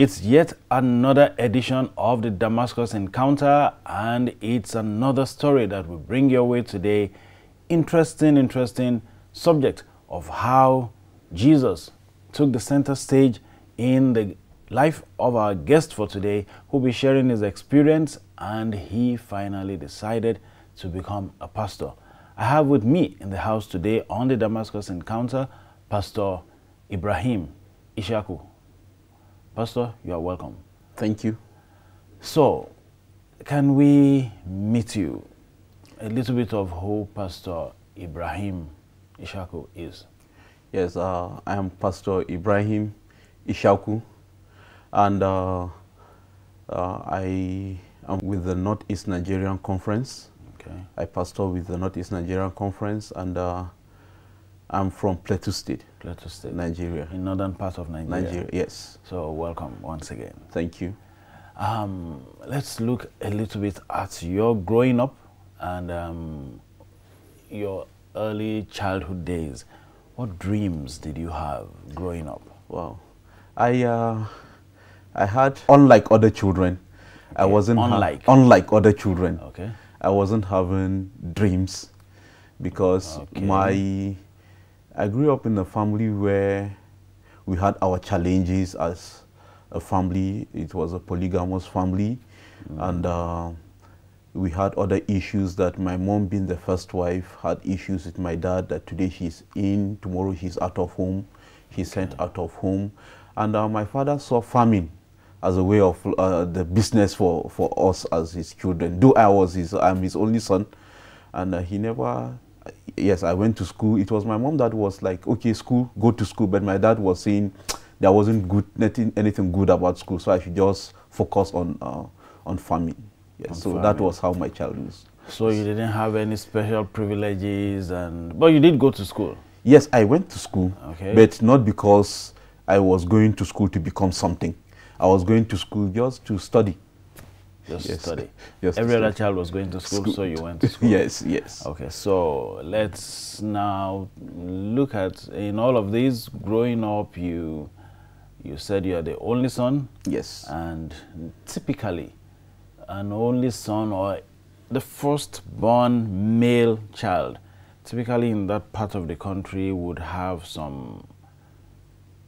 It's yet another edition of the Damascus Encounter, and it's another story that we bring your way today. Interesting subject of how Jesus took the center stage in the life of our guest for today, who will be sharing his experience, and he finally decided to become a pastor. I have with me in the house today on the Damascus Encounter, Pastor Ibrahim Ishaku. Pastor, you are welcome. Thank you. So, can we meet you? A little bit of who Pastor Ibrahim Ishaku is. Yes, I am Pastor Ibrahim Ishaku, and I am with the Northeast Nigerian Conference. Okay. I pastor with the Northeast Nigerian Conference, and I'm from Plateau State. Plateau State, Nigeria. In northern part of Nigeria. Nigeria, yes. So welcome once again. Thank you. Let's look a little bit at your growing up and your early childhood days. What dreams did you have growing up? Wow. I had, unlike other children, Okay. I wasn't unlike other children. Okay. I wasn't having dreams because Okay. I grew up in a family where we had our challenges as a family. It was a polygamous family, and we had other issues. That my mom, being the first wife, had issues with my dad, that today she's in, tomorrow she's out of home, she's sent out of home. And my father saw farming as a way of the business for us as his children. Though I'm his only son, and he never. Yes, I went to school. It was my mom that was like, okay, school, go to school. But my dad was saying there wasn't anything good about school, so I should just focus on farming. Yes, so farming. That was how my childhood was. So you didn't have any special privileges, but you did go to school? Yes, I went to school, okay. But not because I was going to school to become something. I was going to school just to study. Just study. Just Every other child was going to school, so you went to school. Yes. Okay, so let's now look at, in all of this, growing up, you said you are the only son. Yes. And typically, an only son or the firstborn male child, typically in that part of the country, would have some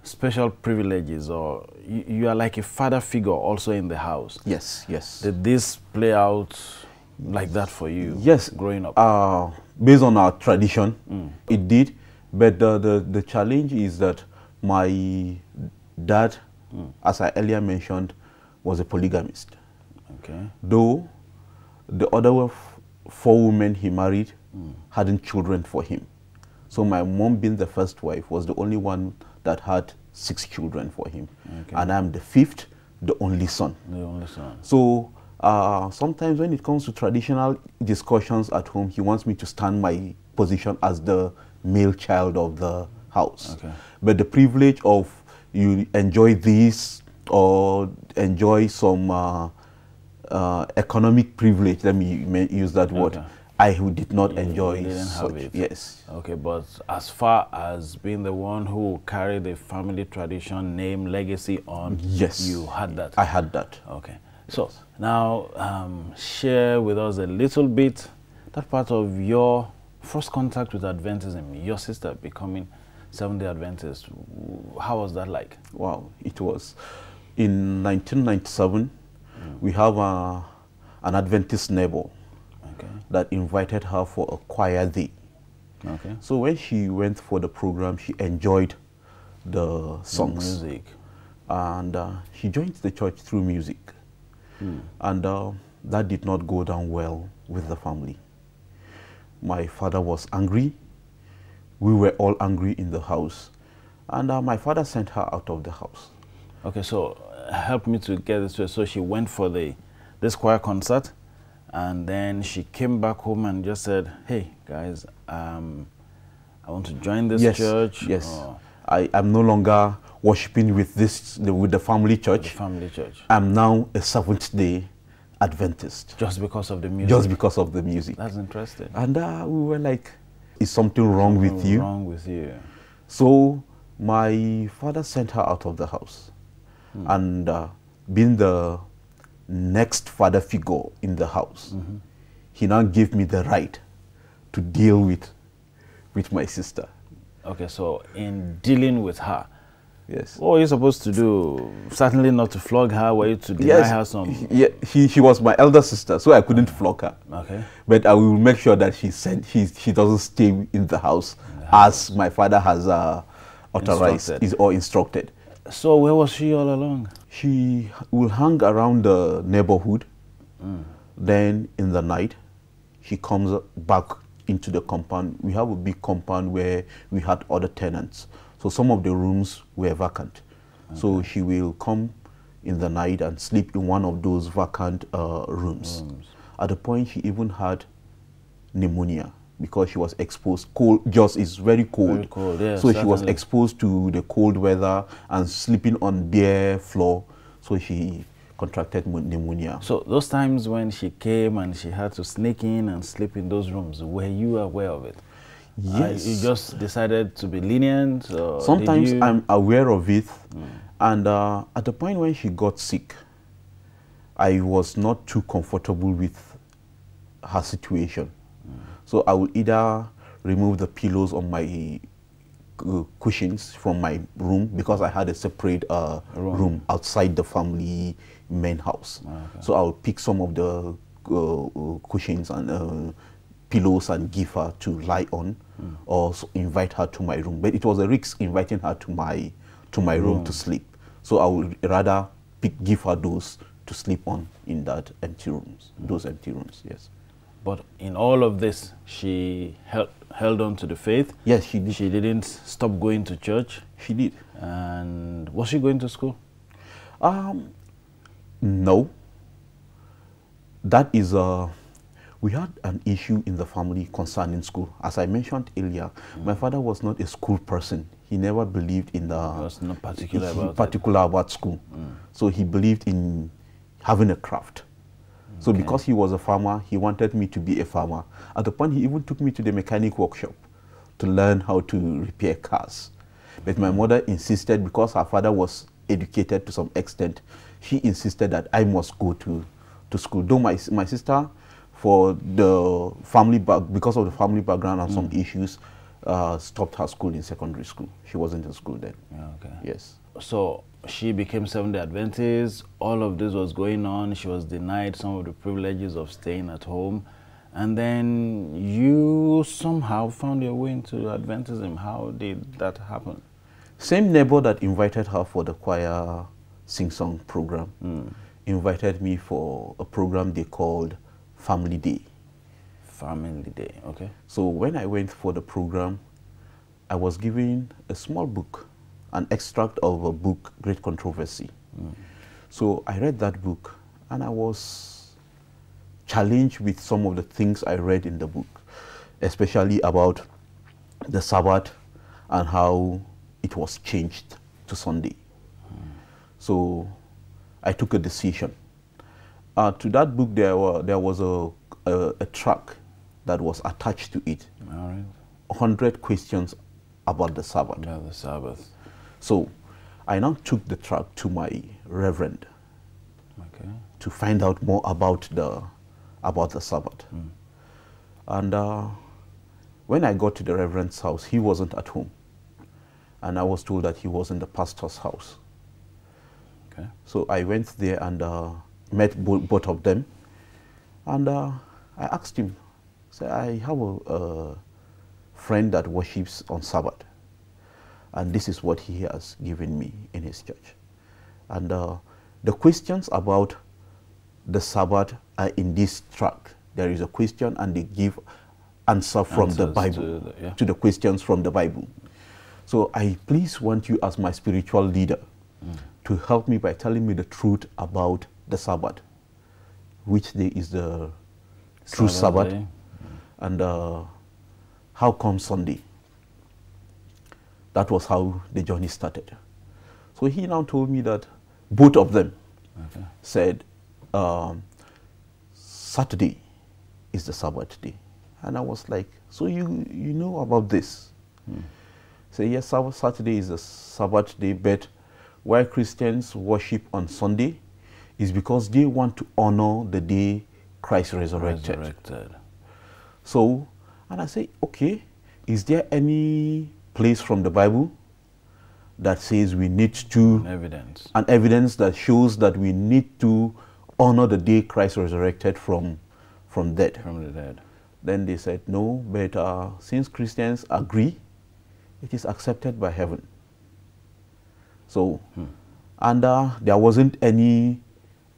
special privileges, or you are like a father figure also in the house. Yes. Did this play out like that for you? Yes, growing up. Based on our tradition, it did. But the challenge is that my dad, as I earlier mentioned, was a polygamist. Okay. Though the other 4 women he married hadn't children for him. So my mom, being the first wife, was the only one that had 6 children for him. Okay. And I'm the 5th, the only son. The only son. So sometimes when it comes to traditional discussions at home, he wants me to stand my position as the male child of the house. Okay. But the privilege of you enjoy this or enjoy some economic privilege, let me use that word, I who did not enjoy such. Have it. Yes. Okay, but as far as being the one who carried the family tradition, name, legacy on, yes, you had that? I had that. Okay. So now share with us a little bit that part of your first contact with Adventism, your sister becoming Seventh-day Adventist. How was that like? Wow, it was. In 1997, we have an Adventist neighbor that invited her for a choir day. Okay. So when she went for the program, she enjoyed the songs. Music. and she joined the church through music. And that did not go down well with the family. My father was angry. We were all angry in the house. And my father sent her out of the house. Okay, so help me to get this straight. So she went for this choir concert, and then she came back home and just said, hey, guys, I want to join this church. Yes, I'm no longer worshiping with the family church. The family church. I'm now a Seventh-day Adventist. Just because of the music? Just because of the music. That's interesting. And we were like, is something wrong with you? Wrong with you. So my father sent her out of the house. And being the next father figure in the house, he now gave me the right to deal with my sister. Okay, so in dealing with her, yes, what were you supposed to do? Certainly not to flog her. Were you to deny her some? Yeah, she was my elder sister, so I couldn't flog her. Okay, but I will make sure that she doesn't stay in the house, as my father has authorized or instructed. So where was she all along? She will hang around the neighborhood. Then in the night, she comes back into the compound. We have a big compound where we had other tenants. So some of the rooms were vacant. Okay. So she will come in the night and sleep in one of those vacant rooms. At the point, she even had pneumonia, because she was exposed. Jos is very cold. Very cold, yeah, so she was exposed to the cold weather and sleeping on bare floor. So she contracted pneumonia. So those times when she came and she had to sneak in and sleep in those rooms, were you aware of it? Yes. You just decided to be lenient? Or sometimes I'm aware of it. And at the point when she got sick, I was not too comfortable with her situation. So I would either remove the pillows on my cushions from my room, because I had a separate room outside the family main house. Okay. So I would pick some of the cushions and pillows and give her to lie on, or invite her to my room. But it was a risk inviting her to my room to sleep. So I would rather give her those to sleep on in that empty rooms, those empty rooms, yes. But in all of this, she held on to the faith. Yes, she did. She didn't stop going to church. She did. And was she going to school? No. That is we had an issue in the family concerning school. As I mentioned earlier, my father was not a school person. He never believed in the... He was not particular about school. So he believed in having a craft. So because he was a farmer, he wanted me to be a farmer. At the point, he even took me to the mechanic workshop to learn how to repair cars. But my mother insisted, because her father was educated to some extent, she insisted that I must go to school. Though my sister, for the family because of the family background and some issues, stopped her school in secondary school. She wasn't in school then. Okay. Yes. So she became Seventh-day Adventist. All of this was going on. She was denied some of the privileges of staying at home. And then you somehow found your way into Adventism. How did that happen? Same neighbor that invited her for the choir sing-song program invited me for a program they called Family Day. Family Day, okay. So when I went for the program, I was given a small book, an extract of a book, Great Controversy. So I read that book, and I was challenged with some of the things I read in the book, especially about the Sabbath and how it was changed to Sunday. So I took a decision. To that book, there was a track that was attached to it. All right. 100 questions about the Sabbath. About the Sabbath. So I now took the track to my reverend to find out more about the Sabbath. And when I got to the reverend's house, he wasn't at home. And I was told that he was in the pastor's house. Okay. So I went there and met both of them. And I asked him, I have a friend that worships on Sabbath. And this is what he has given me in his church. And the questions about the Sabbath are in this tract. There is a question and they give answer from the Bible to the questions from the Bible. So I please want you as my spiritual leader to help me by telling me the truth about the Sabbath. Which day is the true Sabbath? And how come Sunday? That was how the journey started. So he now told me that both of them said Saturday is the Sabbath day. And I was like, so you know about this? So yes, Saturday is the Sabbath day, but why Christians worship on Sunday is because they want to honor the day Christ resurrected. So, and I say, okay, is there any place from the Bible that says we need to an evidence that shows that we need to honor the day Christ resurrected from the dead? Then they said no, but since Christians agree, it is accepted by heaven. So, and there wasn't any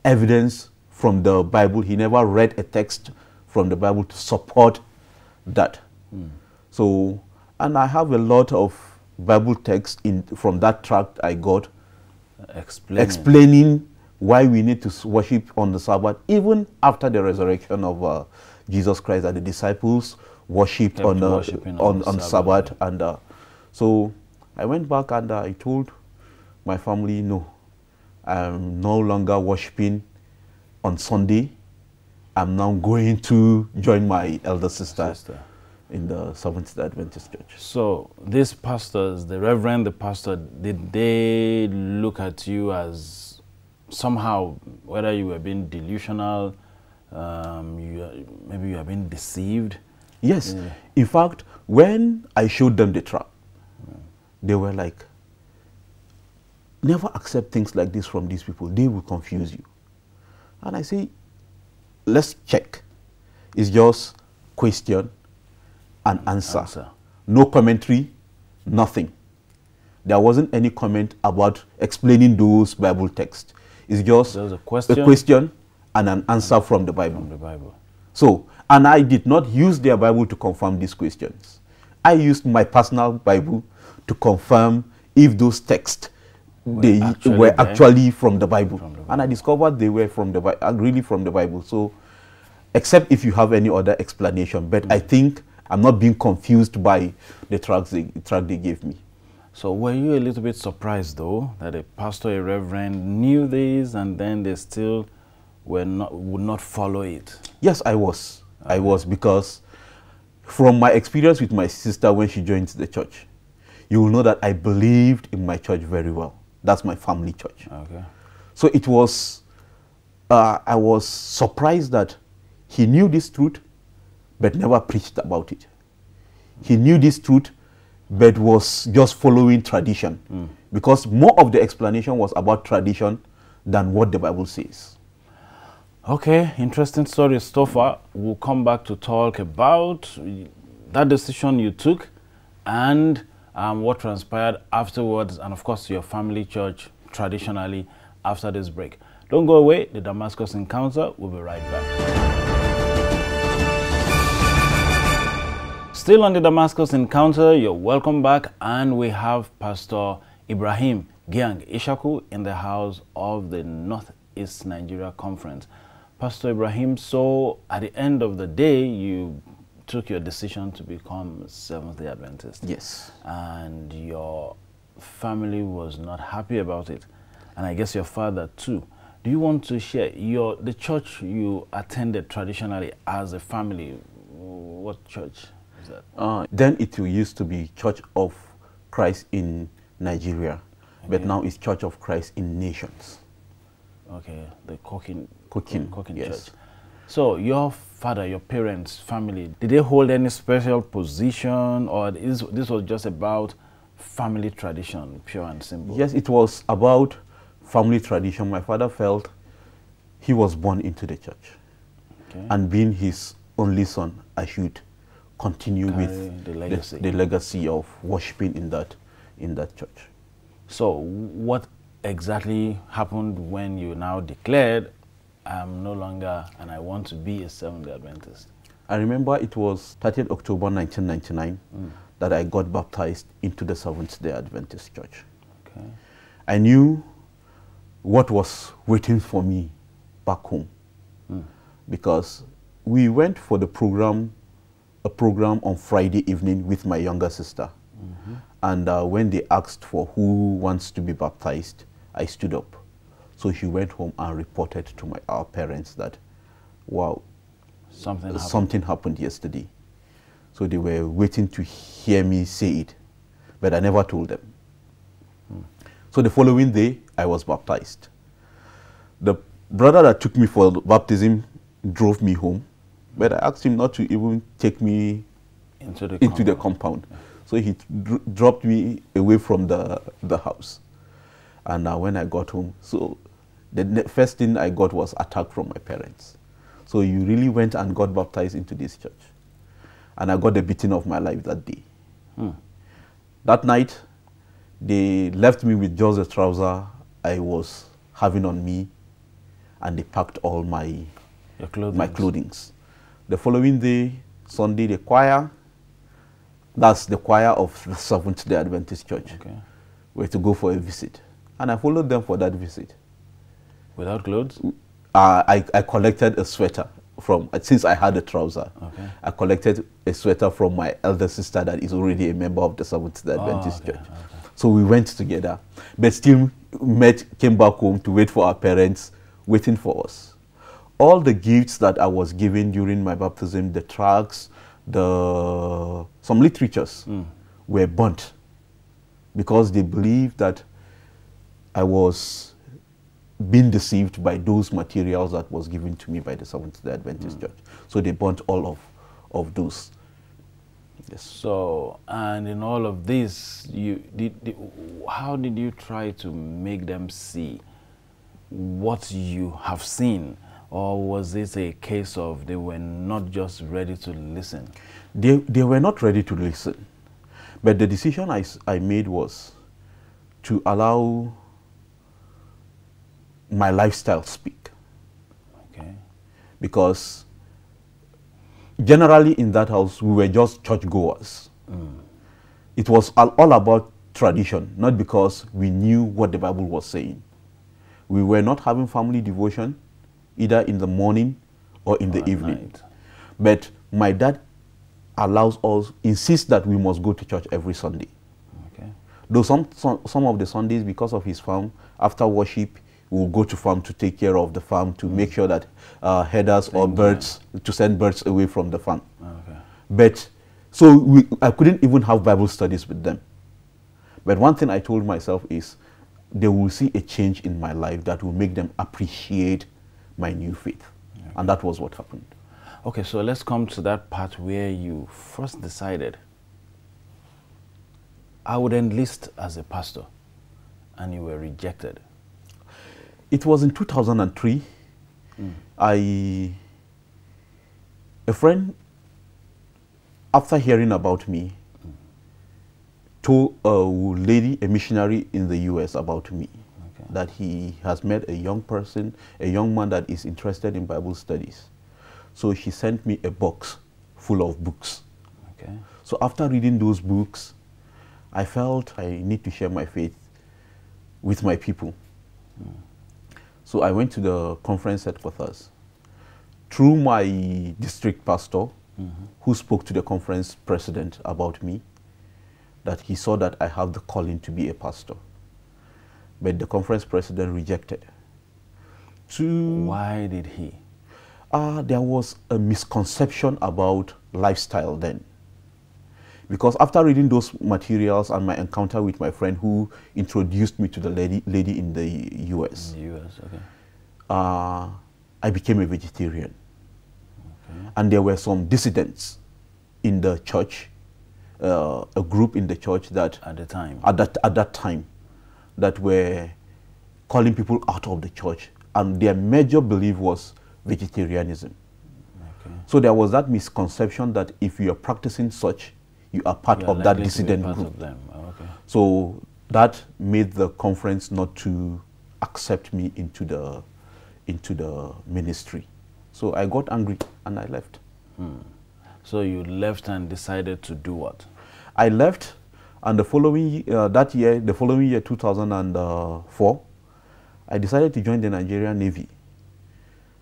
evidence from the Bible. He never read a text from the Bible to support that. So, and I have a lot of Bible texts from that tract I got explaining why we need to worship on the Sabbath, even after the resurrection of Jesus Christ, that the disciples worshipped on Sabbath. And so I went back and I told my family, no, I'm no longer worshiping on Sunday. I'm now going to join my elder sister in the Seventh-day Adventist Church. So these pastors, the reverend, the pastor, did they look at you as somehow, whether you were being delusional, maybe you have been deceived? Yes. In fact, when I showed them the trap, they were like, never accept things like this from these people. They will confuse you. And I say, let's check. It's just question and answer. No commentary, nothing. There wasn't any comment about explaining those Bible texts. It's just a question and an answer from the Bible. So, and I did not use their Bible to confirm these questions. I used my personal Bible to confirm if those texts were actually from the Bible. And I discovered they were from the really from the Bible. So, except if you have any other explanation, but I think I'm not being confused by the track they gave me. So were you a little bit surprised though that a pastor, a reverend knew this and then they still would not follow it? Yes, I was. I was, because from my experience with my sister when she joined the church, you will know that I believed in my church very well. That's my family church. So it was, I was surprised that he knew this truth, but never preached about it. He knew this truth, but was just following tradition, because more of the explanation was about tradition than what the Bible says. Okay, interesting story so far. We'll come back to talk about that decision you took and what transpired afterwards, and of course your family church traditionally after this break. Don't go away. The Damascus Encounter will be right back. Still on the Damascus Encounter, you're welcome back, and we have Pastor Ibrahim Ishaku in the house of the Northeast Nigeria Conference. Pastor Ibrahim, so at the end of the day, you took your decision to become a Seventh-day Adventist. Yes. And your family was not happy about it, and I guess your father too. Do you want to share the church you attended traditionally as a family? What church? Then it used to be Church of Christ in Nigeria, but now it's Church of Christ in Nations. Okay, the Cooking yes. Church. So your father, your parents, family, did they hold any special position, or this was just about family tradition, pure and simple? Yes, it was about family tradition. My father felt he was born into the church, and being his only son, I should continue with the legacy of worshiping in that church. So what exactly happened when you now declared, I'm no longer and I want to be a Seventh-day Adventist? I remember it was 30th October 1999 that I got baptized into the Seventh-day Adventist Church. Okay. I knew what was waiting for me back home because we went for the program, a program on Friday evening with my younger sister. And when they asked for who wants to be baptized, I stood up. So she went home and reported to our parents that, wow, something happened yesterday. So they were waiting to hear me say it, but I never told them. So the following day, I was baptized. The brother that took me for baptism drove me home, but I asked him not to even take me into the compound. So he dropped me away from the house. And when I got home, so the first thing I got was attack from my parents. So you really went and got baptized into this church. And I got the beating of my life that day. That night, they left me with just the trouser I was having on me, and they packed all my clothing. The following day, Sunday, the choir, that's the choir of the Seventh-day Adventist Church, were to go for a visit. And I followed them for that visit. Without clothes? I collected a sweater from, since I had a trouser, I collected a sweater from my elder sister that is already a member of the Seventh-day Adventist Church. So we went together, but still came back home to wait for our parents waiting for us. All the gifts that I was given during my baptism, the tracts, some literatures were burnt because they believed that I was being deceived by those materials that was given to me by the Seventh-day Adventist Church. So they burnt all of those. Yes. So, and in all of this, how did you try to make them see what you have seen? Or was this a case of they were not just ready to listen? They were not ready to listen. But the decision I made was to allow my lifestyle speak. Because generally in that house, we were just churchgoers. It was all about tradition, not because we knew what the Bible was saying. We were not having family devotion, either in the morning or in the evening. But my dad insists that we must go to church every Sunday. Though some of the Sundays, because of his farm, after worship, we'll go to farm to take care of the farm, to make sure that headers or birds, to send birds away from the farm. But so I couldn't even have Bible studies with them. But one thing I told myself is they will see a change in my life that will make them appreciate my new faith. And that was what happened. Okay, so let's come to that part where you first decided, I would enlist as a pastor, and you were rejected. It was in 2003. A friend, after hearing about me, told a lady, a missionary in the US about me, that he has met a young person, a young man that is interested in Bible studies. So she sent me a box full of books. So after reading those books, I felt I need to share my faith with my people. So I went to the conference headquarters through my district pastor, who spoke to the conference president about me, that he saw that I have the calling to be a pastor. But the conference president rejected. Why did he? There was a misconception about lifestyle then. Because after reading those materials and my encounter with my friend who introduced me to the lady in the US, I became a vegetarian. And there were some dissidents in the church, a group in the church that at that time that were calling people out of the church, and their major belief was vegetarianism. So there was that misconception that if you are practicing such, you are part of that dissident group. So that made the conference not to accept me into the ministry. So I got angry and I left. So you left and decided to do what? I left, and the following year, 2004, I decided to join the Nigerian Navy.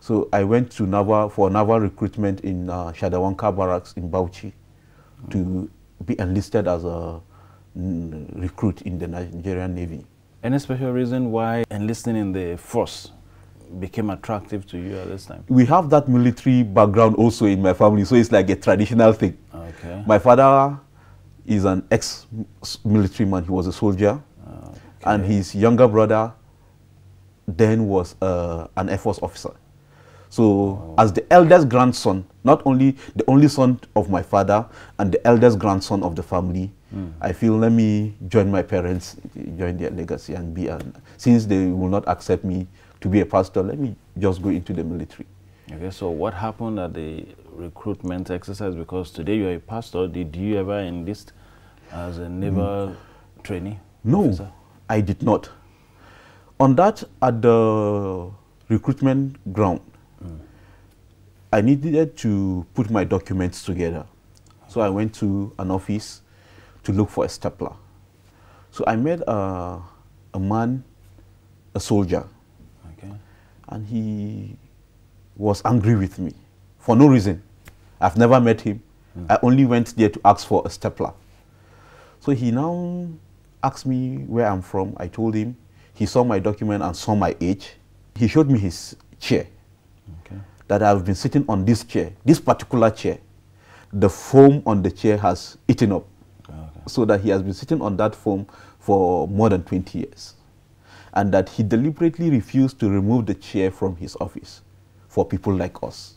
So I went to naval recruitment in Shadawanka Barracks in Bauchi to be enlisted as a recruit in the Nigerian Navy. Any special reason why enlisting in the force became attractive to you at this time? We have that military background also in my family, so it's like a traditional thing. Okay. My father is an ex-military man. He was a soldier. Okay. And his younger brother then was an Air Force officer. So as the eldest grandson, not only the only son of my father and the eldest grandson of the family, I feel let me join my parents, join their legacy and be since they will not accept me to be a pastor, let me just go into the military. Okay, so what happened at the recruitment exercise? Because today you're a pastor. Did you ever enlist as a naval trainee? No, officer? I did not. On that, at the recruitment ground, I needed to put my documents together. So I went to an office to look for a stapler. So I met a man, a soldier, okay, and he was angry with me for no reason. I've never met him. I only went there to ask for a stapler. So he now asked me where I'm from. I told him. He saw my document and saw my age. He showed me his chair. okay, That I've been sitting on this chair, this particular chair. The foam on the chair has eaten up. okay. So that he has been sitting on that foam for more than 20 years. And that he deliberately refused to remove the chair from his office for people like us.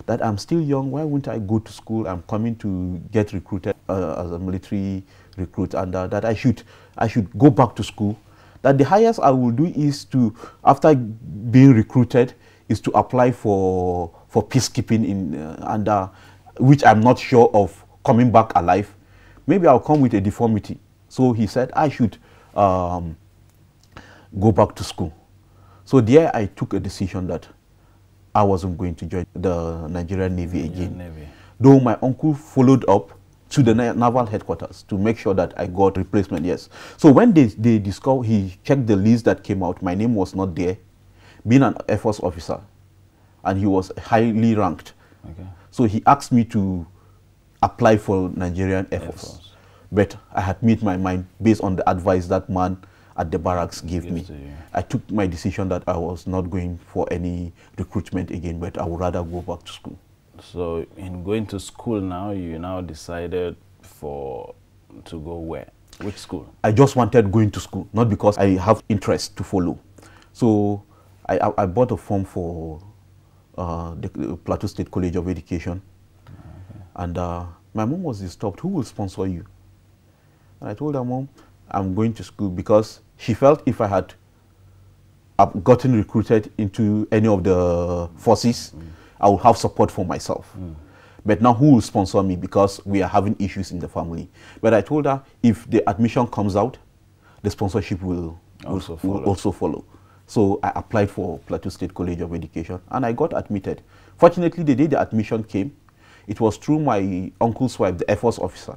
That I'm still young, why wouldn't I go to school? I'm coming to get recruited as a military recruit, and that I should go back to school. That the highest I will do is to, after being recruited, is to apply for peacekeeping which I'm not sure of coming back alive. Maybe I'll come with a deformity. So he said I should go back to school. So there I took a decision that I wasn't going to join the Nigerian Navy again. Though my uncle followed up to the naval headquarters to make sure that I got replacement, yes. So when they discovered, he checked the list that came out, my name was not there, being an Air Force officer, and he was highly ranked. Okay. So he asked me to apply for Nigerian Air Force. But I had made my mind based on the advice that man at the barracks gave me. I took my decision that I was not going for any recruitment again, but I would rather go back to school. So in going to school now, you now decided to go where? Which school? I just wanted going to school, not because I have interest to follow. So I bought a form for the Plateau State College of Education. Okay. And my mom was disturbed, who will sponsor you? And I told her, Mom, I'm going to school, because she felt if I had gotten recruited into any of the forces, I will have support for myself. But now who will sponsor me, because we are having issues in the family? But I told her if the admission comes out, the sponsorship will also follow. So I applied for Plateau State College of Education and I got admitted. Fortunately, the day the admission came, it was through my uncle's wife, the Air Force officer,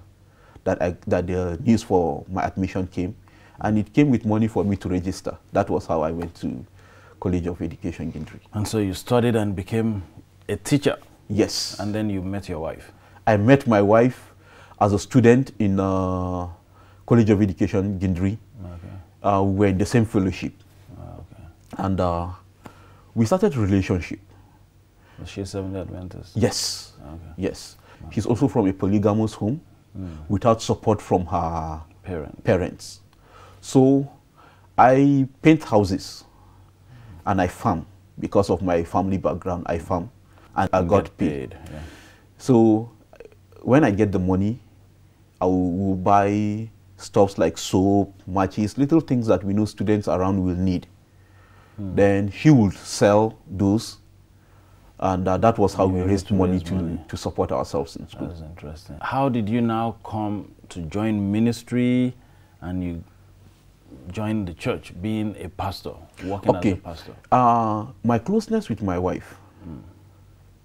that the news for my admission came, and it came with money for me to register. That was how I went to College of Education, Gindri. And so you studied and became a teacher? Yes. And then you met your wife? I met my wife as a student in College of Education, Gindri. Okay. We were in the same fellowship. Okay. And we started a relationship. Was she a Seventh-day Adventist? Yes. Okay. Yes. Okay. She's also from a polygamous home without support from her parents. So I paint houses and I farm. Because of my family background, I farm and I got paid. Yeah. So when I get the money, I will buy stuffs like soap, matches, little things that we know students around will need. Then she would sell those, and that was how we raised money to support ourselves in school. That's interesting. How did you now come to join ministry, and you join the church, being a pastor, working as a pastor? My closeness with my wife,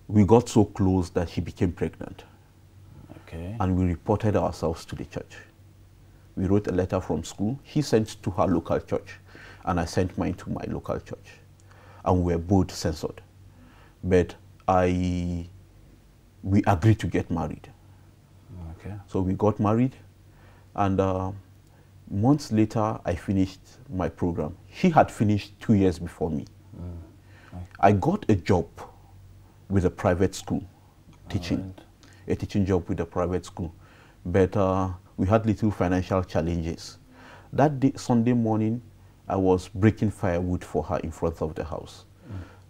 we got so close that she became pregnant. Okay. And we reported ourselves to the church. We wrote a letter from school. She sent to her local church, and I sent mine to my local church. And we were both censored. But we agreed to get married. Okay. So we got married, and months later, I finished my program. She had finished 2 years before me. Okay. I got a job with a private school, teaching, a teaching job with a private school. But we had little financial challenges. That day, Sunday morning, I was breaking firewood for her in front of the house.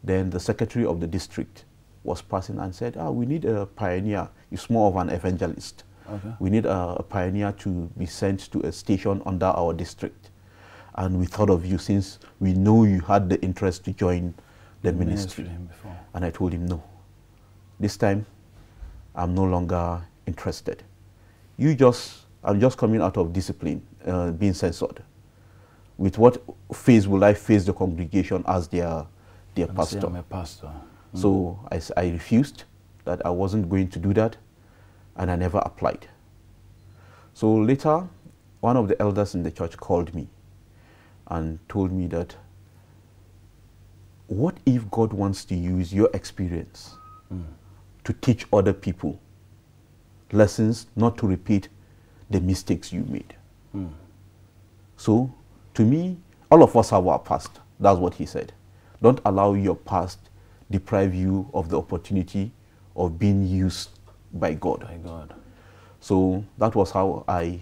Then the secretary of the district was passing and said, we need a pioneer. He's more of an evangelist. Okay. We need a pioneer to be sent to a station under our district. And we thought of you since we know you had the interest to join the ministry. And I told him, no. This time, I'm no longer interested. I'm just coming out of discipline, being censored. With what face will I face the congregation as their pastor? I'm a pastor. So I refused, that I wasn't going to do that, and I never applied. So later, one of the elders in the church called me and told me that, what if God wants to use your experience to teach other people lessons, not to repeat the mistakes you made? So, to me, all of us have our past. That's what he said. Don't allow your past deprive you of the opportunity of being used by God. By God. So that was how I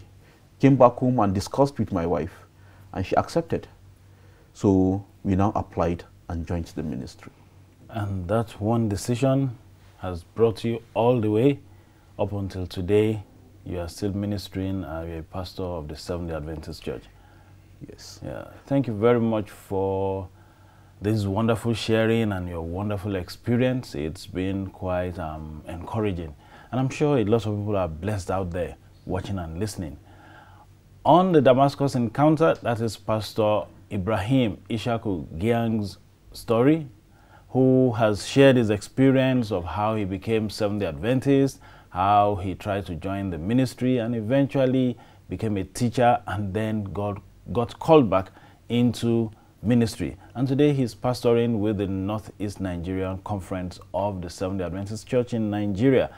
came back home and discussed with my wife, and she accepted. So we now applied and joined the ministry. And that one decision has brought you all the way up until today. You are still ministering, you're a pastor of the Seventh-day Adventist Church. Yes. Yeah. Thank you very much for this wonderful sharing and your wonderful experience. It's been quite encouraging. And I'm sure a lot of people are blessed out there watching and listening. On the Damascus Encounter, that is Pastor Ibrahim Ishaku Giang's story, who has shared his experience of how he became Seventh-day Adventist, how he tried to join the ministry and eventually became a teacher, and then got called back into ministry. And today he's pastoring with the Northeast Nigerian Conference of the Seventh-day Adventist Church in Nigeria.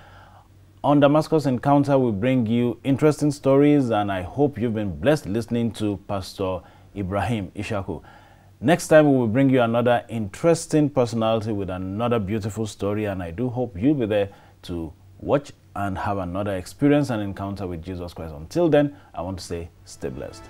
On Damascus Encounter, we bring you interesting stories, and I hope you've been blessed listening to Pastor Ibrahim Ishaku. Next time, we will bring you another interesting personality with another beautiful story, and I do hope you'll be there to watch and have another experience and encounter with Jesus Christ. Until then, I want to say, stay blessed.